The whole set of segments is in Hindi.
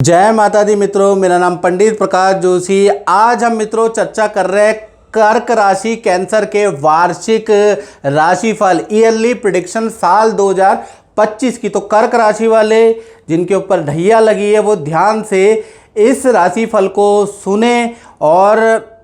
जय माता दी मित्रों, मेरा नाम पंडित प्रकाश जोशी। आज हम मित्रों चर्चा कर रहे हैं कर्क राशि कैंसर के वार्षिक राशिफल ईयरली प्रिडिक्शन साल 2025 की। तो कर्क राशि वाले जिनके ऊपर ढैया लगी है वो ध्यान से इस राशिफल को सुने और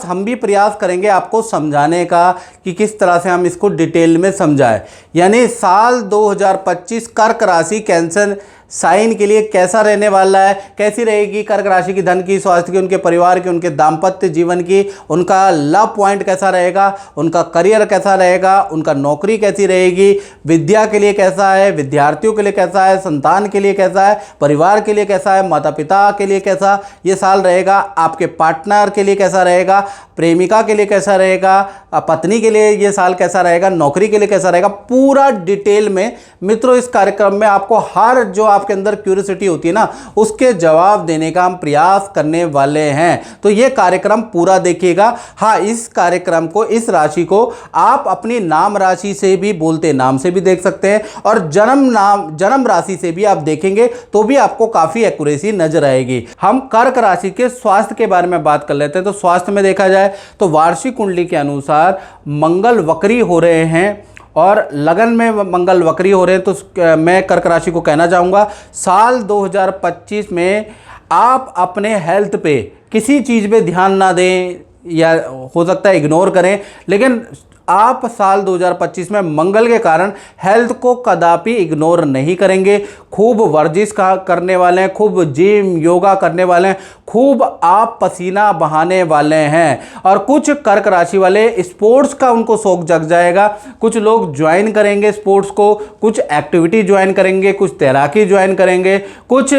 हम भी प्रयास करेंगे आपको समझाने का कि किस तरह से हम इसको डिटेल में समझाएं। यानी साल 2025 कर्क राशि कैंसर साइन के लिए कैसा रहने वाला है, कैसी रहेगी कर्क राशि की धन की, स्वास्थ्य की, उनके परिवार की, उनके दाम्पत्य जीवन की, उनका लव पॉइंट कैसा रहेगा, उनका करियर कैसा रहेगा, उनका नौकरी कैसी रहेगी, विद्या के लिए कैसा है, विद्यार्थियों के लिए कैसा है, संतान के लिए कैसा है, परिवार के लिए कैसा है, माता पिता के लिए कैसा ये साल रहेगा, आपके पार्टनर के लिए कैसा रहेगा, प्रेमिका के लिए कैसा रहेगा, पत्नी के लिए ये साल कैसा रहेगा, नौकरी के लिए कैसा रहेगा, पूरा डिटेल में मित्रों इस कार्यक्रम में आपको हर जो आपके अंदर क्यूरियोसिटी होती है ना उसके जवाब देने का हम प्रयास करने वाले हैं। तो ये कार्यक्रम पूरा देखिएगा। हाँ, इस कार्यक्रम को, इस राशि को आप अपनी नाम राशि से भी, बोलते नाम से भी देख सकते हैं और जन्म राशि से भी आप देखेंगे तो भी आपको काफी एक्यूरेसी नजर आएगी। हम कर्क राशि के स्वास्थ्य के बारे में बात कर लेते हैं। तो स्वास्थ्य में देखा जाए तो वार्षिक कुंडली के अनुसार मंगल वक्री हो रहे हैं और लगन में मंगल वक्री हो रहे हैं। तो मैं कर्क राशि को कहना चाहूँगा साल 2025 में आप अपने हेल्थ पे किसी चीज़ पे ध्यान ना दें या हो सकता है इग्नोर करें, लेकिन आप साल 2025 में मंगल के कारण हेल्थ को कदापि इग्नोर नहीं करेंगे। खूब वर्जिश करने वाले हैं, खूब जिम योगा करने वाले हैं, खूब आप पसीना बहाने वाले हैं। और कुछ कर्क राशि वाले स्पोर्ट्स का उनको शौक जग जाएगा। कुछ लोग ज्वाइन करेंगे स्पोर्ट्स को, कुछ एक्टिविटी ज्वाइन करेंगे, कुछ तैराकी ज्वाइन करेंगे, कुछ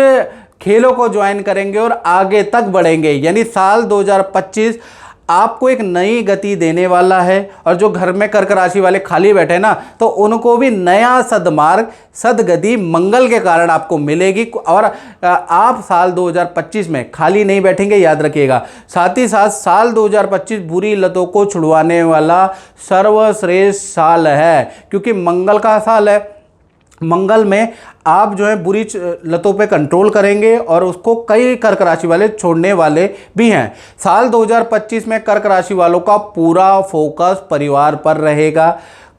खेलों को ज्वाइन करेंगे और आगे तक बढ़ेंगे। यानी साल 2025 आपको एक नई गति देने वाला है। और जो घर में कर्क राशि वाले खाली बैठे ना तो उनको भी नया सदमार्ग, सदगति मंगल के कारण आपको मिलेगी और आप साल 2025 में खाली नहीं बैठेंगे, याद रखिएगा। साथ ही साथ साल 2025 बुरी लतों को छुड़वाने वाला सर्वश्रेष्ठ साल है, क्योंकि मंगल का साल है। मंगल में आप जो है बुरी लतों पे कंट्रोल करेंगे और उसको कई कर्क राशि वाले छोड़ने वाले भी हैं। साल 2025 में कर्क राशि वालों का पूरा फोकस परिवार पर रहेगा।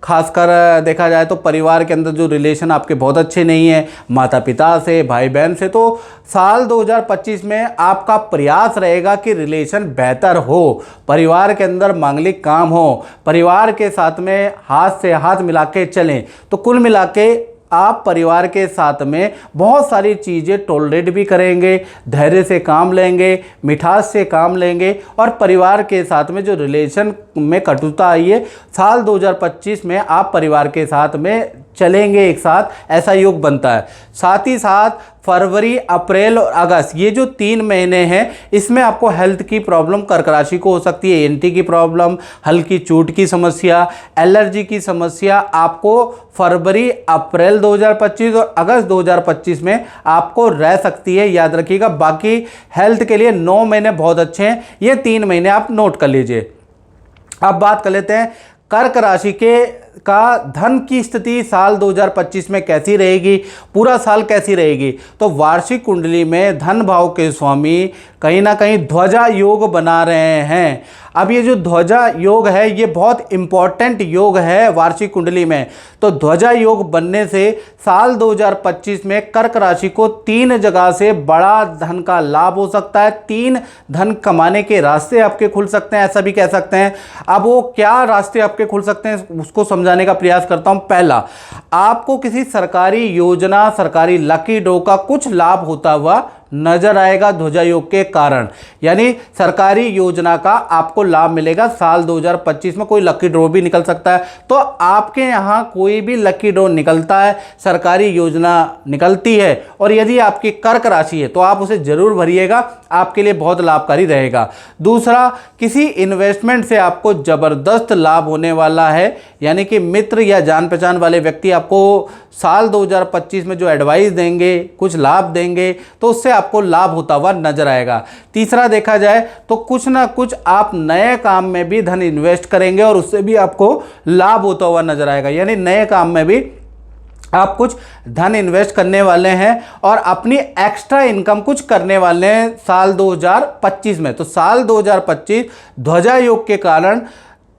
खासकर देखा जाए तो परिवार के अंदर जो रिलेशन आपके बहुत अच्छे नहीं है, माता पिता से, भाई बहन से, तो साल 2025 में आपका प्रयास रहेगा कि रिलेशन बेहतर हो, परिवार के अंदर मांगलिक काम हो, परिवार के साथ में हाथ से हाथ मिला के चलें। तो कुल मिला के आप परिवार के साथ में बहुत सारी चीज़ें टॉलरेट भी करेंगे, धैर्य से काम लेंगे, मिठास से काम लेंगे और परिवार के साथ में जो रिलेशन में कटुता आई है साल 2025 में आप परिवार के साथ में चलेंगे एक साथ, ऐसा योग बनता है। साथ ही साथ फरवरी, अप्रैल और अगस्त ये जो 3 महीने हैं इसमें आपको हेल्थ की प्रॉब्लम कर्क राशि को हो सकती है। एंटी की प्रॉब्लम, हल्की चोट की समस्या, एलर्जी की समस्या आपको फरवरी, अप्रैल 2025 और अगस्त 2025 में आपको रह सकती है, याद रखिएगा। बाकी हेल्थ के लिए 9 महीने बहुत अच्छे हैं, ये 3 महीने आप नोट कर लीजिए। अब बात कर लेते हैं कर्क राशि का धन की स्थिति साल 2025 में कैसी रहेगी, पूरा साल कैसी रहेगी। तो वार्षिक कुंडली में धन भाव के स्वामी कहीं ना कहीं ध्वजा योग बना रहे हैं। अब ये जो ध्वजा योग है ये बहुत इंपॉर्टेंट योग है वार्षिक कुंडली में। तो ध्वजा योग बनने से साल 2025 में कर्क राशि को 3 जगह से बड़ा धन का लाभ हो सकता है। 3 धन कमाने के रास्ते आपके खुल सकते हैं, ऐसा भी कह सकते हैं। अब वो क्या रास्ते आपके खुल सकते हैं उसको समझाने का प्रयास करता हूं। पहला, आपको किसी सरकारी योजना, सरकारी लकी ड्रॉ का कुछ लाभ होता हुआ नजर आएगा ध्वजा योग के कारण। यानी सरकारी योजना का आपको लाभ मिलेगा साल 2025 में। कोई लकी ड्रॉ भी निकल सकता है। तो आपके यहाँ कोई भी लकी ड्रॉ निकलता है, सरकारी योजना निकलती है और यदि आपकी कर्क राशि है तो आप उसे जरूर भरिएगा, आपके लिए बहुत लाभकारी रहेगा। दूसरा, किसी इन्वेस्टमेंट से आपको जबरदस्त लाभ होने वाला है। यानी कि मित्र या जान पहचान वाले व्यक्ति आपको साल 2025 में जो एडवाइस देंगे, कुछ लाभ देंगे, तो उससे आपको लाभ होता हुआ नजर आएगा। तीसरा, देखा जाए तो कुछ ना कुछ आप नए काम में भी धन इन्वेस्ट करेंगे और उससे भी आपको लाभ होता हुआ नजर आएगा। यानी नए काम में भी आप कुछ धन इन्वेस्ट करने वाले हैं और अपनी एक्स्ट्रा इनकम कुछ करने वाले हैं साल 2025 में। तो साल 2025 ध्वजा योग के कारण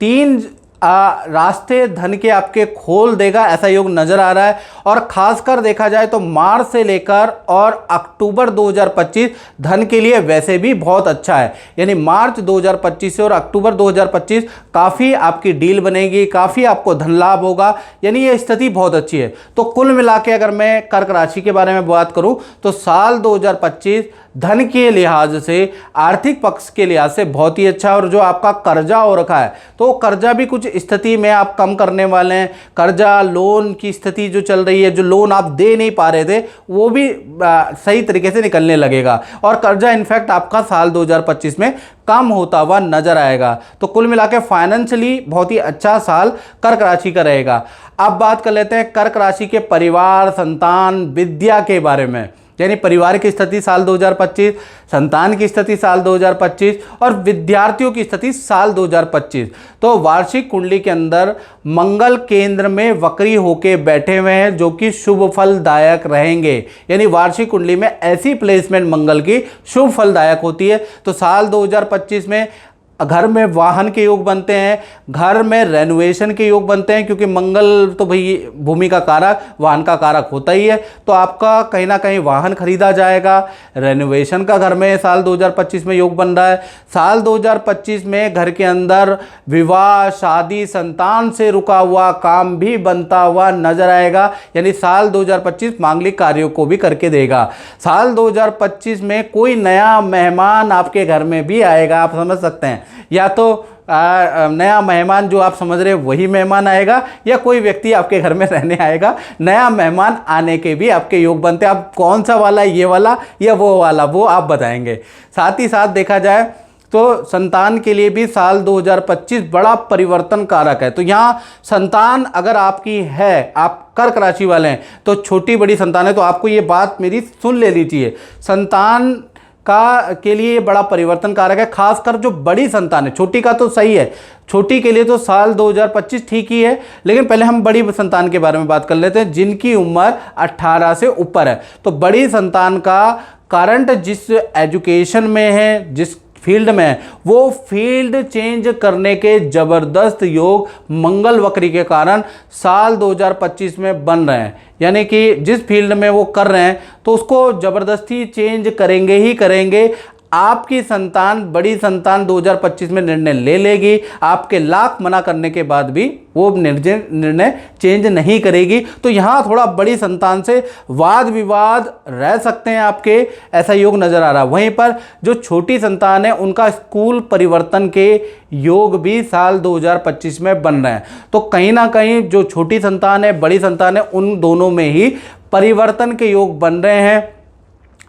तीन रास्ते धन के आपके खोल देगा, ऐसा योग नजर आ रहा है। और खासकर देखा जाए तो मार्च से लेकर और अक्टूबर 2025 धन के लिए वैसे भी बहुत अच्छा है। यानी मार्च 2025 से और अक्टूबर 2025 काफ़ी आपकी डील बनेगी, काफ़ी आपको धन लाभ होगा, यानी ये स्थिति बहुत अच्छी है। तो कुल मिला के अगर मैं कर्क राशि के बारे में बात करूं तो साल 2025 धन के लिहाज से, आर्थिक पक्ष के लिहाज से बहुत ही अच्छा। और जो आपका कर्जा हो रखा है तो कर्जा भी कुछ स्थिति में आप कम करने वाले हैं। कर्जा लोन की स्थिति जो चल रही है, जो लोन आप दे नहीं पा रहे थे वो भी सही तरीके से निकलने लगेगा और कर्जा इनफैक्ट आपका साल 2025 में कम होता हुआ नजर आएगा। तो कुल मिला के फाइनेंशियली बहुत ही अच्छा साल कर्क राशि का रहेगा। अब बात कर लेते हैं कर्क राशि के परिवार, संतान, विद्या के बारे में। यानी परिवार की स्थिति साल 2025, संतान की स्थिति साल 2025 और विद्यार्थियों की स्थिति साल 2025। तो वार्षिक कुंडली के अंदर मंगल केंद्र में वक्री होके बैठे हुए हैं जो कि शुभ फलदायक रहेंगे। यानी वार्षिक कुंडली में ऐसी प्लेसमेंट मंगल की शुभ फलदायक होती है। तो साल 2025 में घर में वाहन के योग बनते हैं, घर में रेनोवेशन के योग बनते हैं, क्योंकि मंगल तो भाई भूमि का कारक, वाहन का कारक होता ही है। तो आपका कहीं ना कहीं वाहन खरीदा जाएगा, रेनोवेशन का घर में साल 2025 में योग बन रहा है। साल 2025 में घर के अंदर विवाह, शादी, संतान से रुका हुआ काम भी बनता हुआ नजर आएगा। यानी साल 2025 मांगलिक कार्यों को भी करके देगा। साल 2025 में कोई नया मेहमान आपके घर में भी आएगा, आप समझ सकते हैं। या तो नया मेहमान जो आप समझ रहे हैं वही मेहमान आएगा, या कोई व्यक्ति आपके घर में रहने आएगा। नया मेहमान आने के भी आपके योग बनते हैं। अब कौन सा वाला, ये वाला या वो वाला, वो आप बताएंगे। साथ ही साथ देखा जाए तो संतान के लिए भी साल 2025 बड़ा परिवर्तन कारक है। तो यहाँ संतान अगर आपकी है, आप कर्क राशि वाले हैं तो छोटी बड़ी संतान है, तो आपको ये बात मेरी सुन लेनी चाहिए। संतान के लिए बड़ा परिवर्तन कारक है, खासकर जो बड़ी संतान है। छोटी का तो सही है, छोटी के लिए तो साल 2025 ठीक ही है, लेकिन पहले हम बड़ी संतान के बारे में बात कर लेते हैं जिनकी उम्र 18 से ऊपर है। तो बड़ी संतान का करंट जिस एजुकेशन में है, जिस फील्ड में है, वो फील्ड चेंज करने के जबरदस्त योग मंगल वक्री के कारण साल 2025 में बन रहे हैं। यानी कि जिस फील्ड में वो कर रहे हैं तो उसको जबरदस्ती चेंज करेंगे ही करेंगे। आपकी संतान, बड़ी संतान 2025 में निर्णय ले लेगी। आपके लाख मना करने के बाद भी वो निर्णय चेंज नहीं करेगी। तो यहाँ थोड़ा बड़ी संतान से वाद विवाद रह सकते हैं आपके, ऐसा योग नजर आ रहा है। वहीं पर जो छोटी संतान है उनका स्कूल परिवर्तन के योग भी साल 2025 में बन रहे हैं। तो कहीं ना कहीं जो छोटी संतान है, बड़ी संतान है, उन दोनों में ही परिवर्तन के योग बन रहे हैं।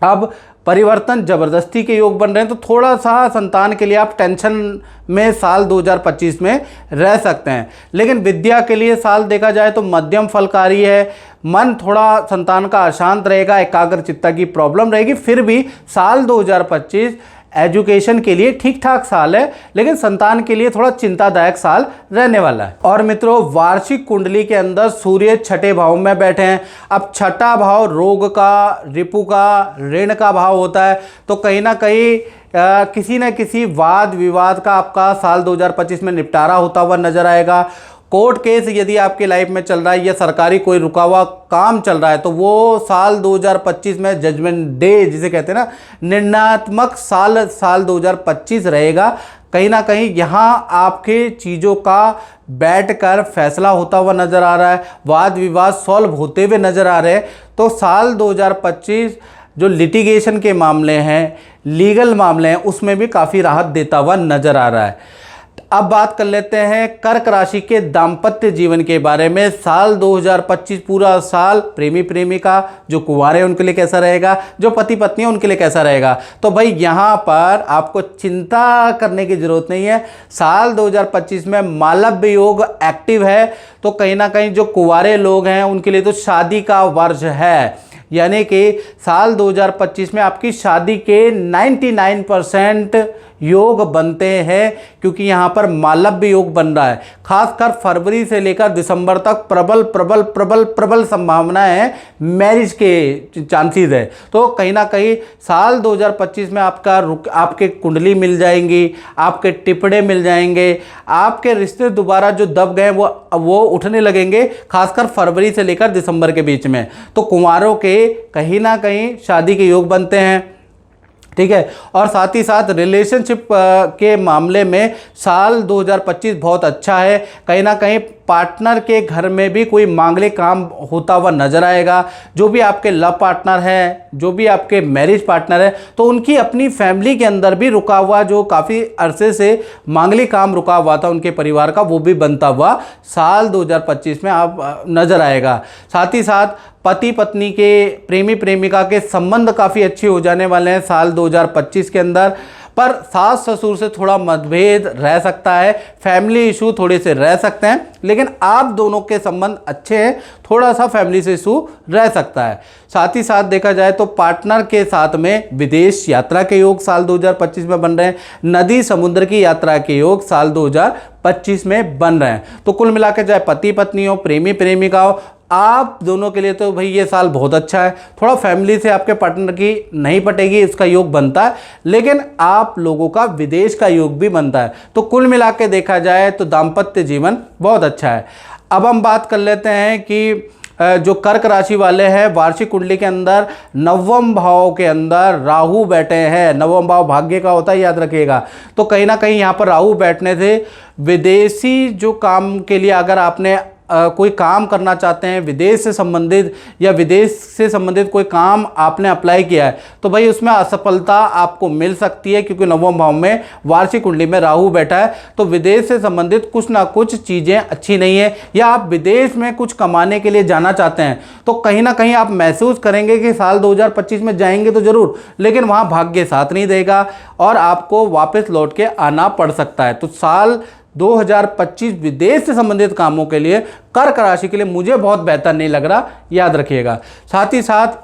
अब परिवर्तन जबरदस्ती के योग बन रहे हैं, तो थोड़ा सा संतान के लिए आप टेंशन में साल 2025 में रह सकते हैं। लेकिन विद्या के लिए साल देखा जाए तो मध्यम फलकारी है। मन थोड़ा संतान का अशांत रहेगा, एकाग्रचित्ता की प्रॉब्लम रहेगी। फिर भी साल 2025 एजुकेशन के लिए ठीक ठाक साल है, लेकिन संतान के लिए थोड़ा चिंतादायक साल रहने वाला है। और मित्रों, वार्षिक कुंडली के अंदर सूर्य छठे भाव में बैठे हैं। अब छठा भाव रोग का, रिपु का, ऋण का भाव होता है। तो कहीं ना कहीं किसी न किसी वाद विवाद का आपका साल 2025 में निपटारा होता हुआ नजर आएगा। कोर्ट केस यदि आपके लाइफ में चल रहा है या सरकारी कोई रुका हुआ काम चल रहा है तो वो साल 2025 में जजमेंट डे जिसे कहते हैं ना, निर्णयात्मक साल 2025 रहेगा। कहीं ना कहीं यहाँ आपके चीज़ों का बैठकर फैसला होता हुआ नज़र आ रहा है, वाद विवाद सॉल्व होते हुए नज़र आ रहे हैं। तो साल 2025 जो लिटिगेशन के मामले हैं, लीगल मामले हैं, उसमें भी काफ़ी राहत देता हुआ नज़र आ रहा है। अब बात कर लेते हैं कर्क राशि के दाम्पत्य जीवन के बारे में। साल 2025 पूरा साल प्रेमी प्रेमिका जो कुंवारे हैं उनके लिए कैसा रहेगा, जो पति पत्नी है उनके लिए कैसा रहेगा। तो भाई यहाँ पर आपको चिंता करने की जरूरत नहीं है। साल 2025 में मालव्य योग एक्टिव है, तो कहीं ना कहीं जो कुंवारे लोग हैं उनके लिए तो शादी का वर्ष है। यानी कि साल 2025 में आपकी शादी के 99% योग बनते हैं, क्योंकि यहाँ पर मालव्य योग बन रहा है। खासकर फरवरी से लेकर दिसंबर तक प्रबल प्रबल प्रबल प्रबल संभावना है, मैरिज के चांसेस है। तो कहीं ना कहीं साल 2025 में आपके कुंडली मिल जाएंगी, आपके टिपड़े मिल जाएंगे, आपके रिश्ते दोबारा जो दब गए वो उठने लगेंगे, खासकर फरवरी से लेकर दिसंबर के बीच में। तो कुंवारों के कहीं ना कहीं शादी के योग बनते हैं, ठीक है। और साथ ही साथ रिलेशनशिप के मामले में साल 2025 बहुत अच्छा है। कहीं ना कहीं पार्टनर के घर में भी कोई मांगलिक काम होता हुआ नजर आएगा। जो भी आपके लव पार्टनर हैं, जो भी आपके मैरिज पार्टनर है, तो उनकी अपनी फैमिली के अंदर भी रुका हुआ, जो काफ़ी अरसे से मांगलिक काम रुका हुआ था उनके परिवार का, वो भी बनता हुआ साल 2025 में आप नजर आएगा। साथ ही साथ पति पत्नी के, प्रेमी प्रेमिका के संबंध काफ़ी अच्छे हो जाने वाले हैं साल 2025 के अंदर। पर सास ससुर से थोड़ा मतभेद रह सकता है, फैमिली इशू थोड़े से रह सकते हैं, लेकिन आप दोनों के संबंध अच्छे हैं, थोड़ा सा फैमिली से इशू रह सकता है। साथ ही साथ देखा जाए तो पार्टनर के साथ में विदेश यात्रा के योग साल 2025 में बन रहे हैं, नदी समुद्र की यात्रा के योग साल 2025 में बन रहे हैं। तो कुल मिला के चाहे पति पत्नी हो, प्रेमी प्रेमिका हो, आप दोनों के लिए तो भाई ये साल बहुत अच्छा है। थोड़ा फैमिली से आपके पार्टनर की नहीं पटेगी, इसका योग बनता है, लेकिन आप लोगों का विदेश का योग भी बनता है। तो कुल मिला के देखा जाए तो दाम्पत्य जीवन बहुत अच्छा है। अब हम बात कर लेते हैं कि जो कर्क राशि वाले हैं, वार्षिक कुंडली के अंदर नवम भाव के अंदर राहु बैठे हैं। नवम भाव भाग्य का होता है, याद रखिएगा। तो कहीं ना कहीं यहाँ पर राहु बैठने से विदेशी जो काम के लिए अगर आपने कोई काम करना चाहते हैं, विदेश से संबंधित या विदेश से संबंधित कोई काम आपने अप्लाई किया है, तो भाई उसमें असफलता आपको मिल सकती है, क्योंकि नवम भाव में वार्षिक कुंडली में राहु बैठा है। तो विदेश से संबंधित कुछ ना कुछ चीज़ें अच्छी नहीं है, या आप विदेश में कुछ कमाने के लिए जाना चाहते हैं, तो कहीं ना कहीं आप महसूस करेंगे कि साल 2025 में जाएंगे तो ज़रूर, लेकिन वहाँ भाग्य साथ नहीं देगा और आपको वापस लौट के आना पड़ सकता है। तो साल 2025 विदेश से संबंधित कामों के लिए कर्क राशि के लिए मुझे बहुत बेहतर नहीं लग रहा, याद रखिएगा। साथ ही साथ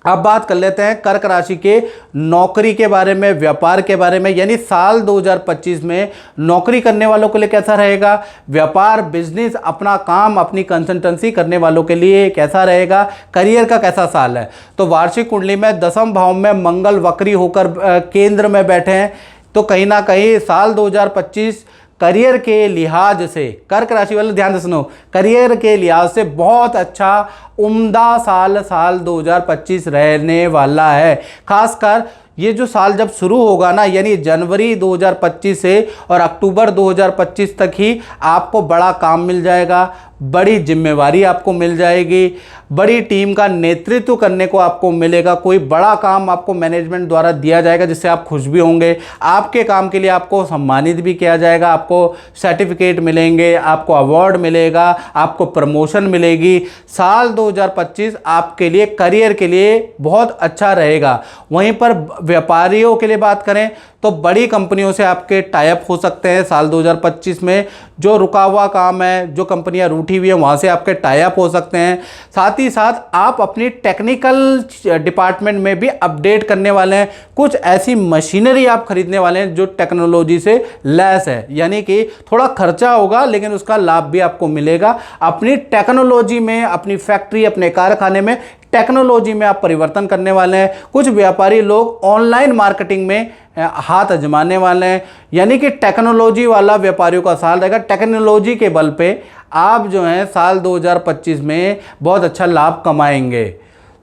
अब बात कर लेते हैं कर्क राशि के नौकरी के बारे में, व्यापार के बारे में। यानी साल 2025 में नौकरी करने वालों के लिए कैसा रहेगा, व्यापार बिजनेस, अपना काम, अपनी कंसल्टेंसी करने वालों के लिए कैसा रहेगा, करियर का कैसा साल है। तो वार्षिक कुंडली में 10वें भाव में मंगल वक्री होकर केंद्र में बैठे हैं। तो कहीं ना कहीं साल 2025 करियर के लिहाज से, कर्क राशि वाले ध्यान से सुनो, करियर के लिहाज से बहुत अच्छा उम्दा साल 2025 रहने वाला है। खासकर ये जो साल जब शुरू होगा ना, यानी जनवरी 2025 से और अक्टूबर 2025 तक ही आपको बड़ा काम मिल जाएगा, बड़ी जिम्मेवारी आपको मिल जाएगी, बड़ी टीम का नेतृत्व करने को आपको मिलेगा, कोई बड़ा काम आपको मैनेजमेंट द्वारा दिया जाएगा जिससे आप खुश भी होंगे। आपके काम के लिए आपको सम्मानित भी किया जाएगा, आपको सर्टिफिकेट मिलेंगे, आपको अवार्ड मिलेगा, आपको प्रमोशन मिलेगी। साल 2025 आपके लिए करियर के लिए बहुत अच्छा रहेगा। वहीं पर व्यापारियों के लिए बात करें तो बड़ी कंपनियों से आपके टाई अप हो सकते हैं साल 2025 में। जो रुका हुआ काम है, जो कंपनियां रूठी हुई हैं, वहाँ से आपके टाई अप हो सकते हैं। साथ ही साथ आप अपनी टेक्निकल डिपार्टमेंट में भी अपडेट करने वाले हैं। कुछ ऐसी मशीनरी आप खरीदने वाले हैं जो टेक्नोलॉजी से लैस है, यानी कि थोड़ा खर्चा होगा लेकिन उसका लाभ भी आपको मिलेगा। अपनी टेक्नोलॉजी में, अपनी फैक्ट्री, अपने कारखाने में टेक्नोलॉजी में आप परिवर्तन करने वाले हैं। कुछ व्यापारी लोग ऑनलाइन मार्केटिंग में हाथ आजमाने वाले हैं, यानी कि टेक्नोलॉजी वाला व्यापारियों का साल रहेगा। टेक्नोलॉजी के बल पे आप जो हैं साल 2025 में बहुत अच्छा लाभ कमाएंगे।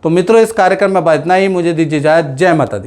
तो मित्रों, इस कार्यक्रम में इतना ही। मुझे दीजिए इजाज़त। जय माता दी।